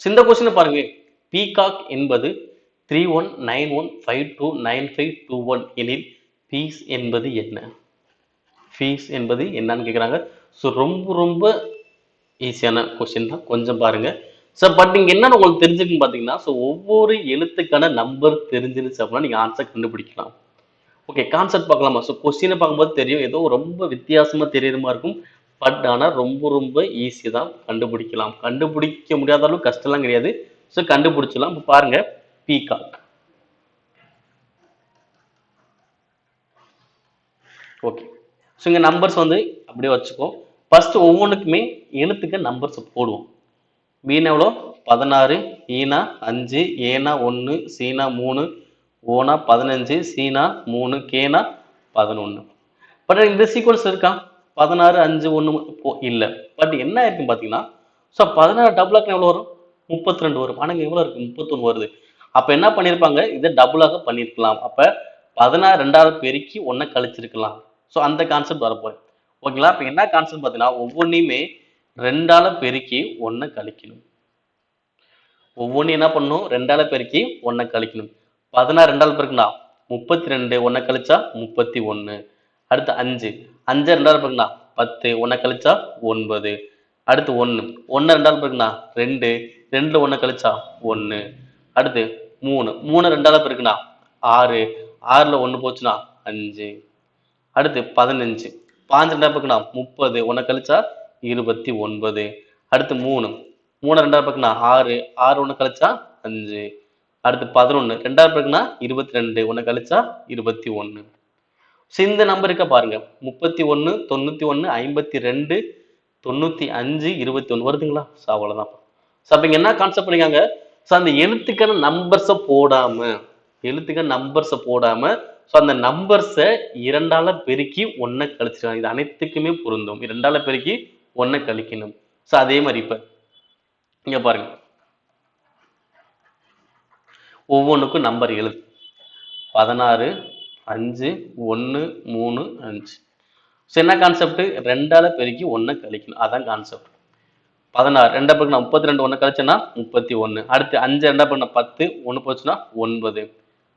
இந்த கொஸ்டினை பாருங்க. பீகாக் என்பது 3191529521 எனில் பீஸ் என்பது என்ன? ஃபீஸ் என்பது என்னன்னு கேட்குறாங்க. ஸோ ரொம்ப ரொம்ப ஈஸியான கொஸ்டின் தான், கொஞ்சம் பாருங்க. ஸோ பட் நீங்கள் என்னென்னு உங்களுக்கு தெரிஞ்சுக்குன்னு பார்த்தீங்கன்னா, ஸோ ஒவ்வொரு எழுத்துக்கான நம்பர் தெரிஞ்சிருச்சு அப்படின்னா நீங்கள் ஆன்சர் கண்டுபிடிக்கலாம். ஓகே, கான்செப்ட் பார்க்கலாமா? ஸோ கொஸ்டினை பார்க்கும்போது தெரியும், ஏதோ ரொம்ப வித்தியாசமாக தெரியுற மாதிரி இருக்கும். பட் ஆனால் ரொம்ப ரொம்ப ஈஸி தான், கண்டுபிடிக்கலாம். கண்டுபிடிக்க முடியாத அளவுக்கு கஷ்டம்லாம் கிடையாது. ஸோ கண்டுபிடிச்சலாம். இப்போ பாருங்க, பீகாக். ஓகே, ஸோ இங்கே நம்பர்ஸ் வந்து அப்படியே வச்சுக்கோ. ஃபர்ஸ்ட் ஒவ்வொன்றுக்குமே எழுத்துக்க நம்பர்ஸ் போடுவோம். மீன் எவ்வளோ? 16, ஈனா 5, ஏனா 1, சீனா 3, ஓனா 15, சீனா 3, கேனா 11. பட் இந்த சீக்வன்ஸ் இருக்கா? 16, 5, 1 இல்லை. பட் என்ன இருக்குன்னு பார்த்தீங்கன்னா, ஸோ 16 டபுளாக எவ்வளோ வரும்? 32 வரும். ஆனால் எவ்வளோ இருக்கு? 31 வருது. அப்போ என்ன பண்ணியிருப்பாங்க? இதை டபுளாக பண்ணியிருக்கலாம். அப்போ 16 2ஆவது பெருக்கி 1 கழிச்சிருக்கலாம். ஸோ அந்த கான்செப்ட் வரப்போகுது. ஓகேங்களா? இப்போ என்ன கான்செப்ட் பார்த்தீங்கன்னா, ஒவ்வொன்றையுமே 2ஆல பெருக்கி 1 கழிக்கணும். ஒவ்வொன்றும் என்ன பண்ணணும்? 2ஆல பெருக்கி 1 கழிக்கணும். 16 2ஆல் பெருக்குனா 32, 1 கழிச்சா 31. அடுத்து 5, 5 2ஆல் பெருக்குனா 10, 1 கழிச்சா 9. அடுத்து 1, 1 2ஆல் பெருக்குனா 2, 2ல 1 கழிச்சா 1. அடுத்து 3, 3 2ஆல் பெருக்குனா 6, 6ல 1 போச்சுன்னா 5. அடுத்து 15, 15 2ஆல் பெருக்குனா 30, 1 கழிச்சா 29. அடுத்து 3, 3 2ஆல் பெருக்குனா 6, 6 1 கழிச்சா 5. அடுத்து 11, 2ஆல் பெருக்குனா 22, 1 கழிச்சா 21. ஸோ இந்த நம்பர் இருக்க பாருங்க, 31, 91, 52, 95, 21 வருதுங்களா? ஸோ அவ்வளோதான். ஸோ அப்போ இங்கே என்ன கான்செப்ட் பண்ணிக்காங்க? ஸோ அந்த எழுத்துக்கான நம்பர்ஸை போடாம ஸோ அந்த நம்பர்ஸை 2ஆல பெருக்கி 1 கழிச்சிருக்காங்க. இது அனைத்துக்குமே பொருந்தும். 2ஆல பெருக்கி 1 கழிக்கணும். ஸோ அதே மாதிரி இப்போ இங்க பாருங்க, ஒவ்வொன்றுக்கும் நம்பர் எழுது. 16, 5, 1, 3, 5. ஸோ என்ன கான்செப்ட்? 2ஆல பெருக்கி 1 கழிக்கணும். அதான் கான்செப்ட். 16 2 பெருக்குனா 32, 1 கழிச்சனா 31. அடுத்து 5 2 பெருக்குனா 10, 1 போச்சுன்னா 9.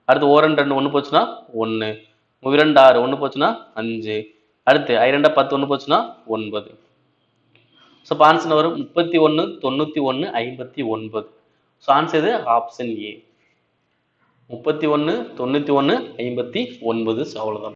அடுத்து 1 2 1 போச்சுன்னா 1. 2 6 1 போச்சுன்னா 5. அடுத்து 2 10 1 போச்சுன்னா 9. ஸோ இப்போ ஆன்சர் வரும் 31, 91, 59. ஸோ ஆன்சர் இது ஆப்ஷன் ஏ, 31, 91, 59. ஸோ அவ்வளோதான்.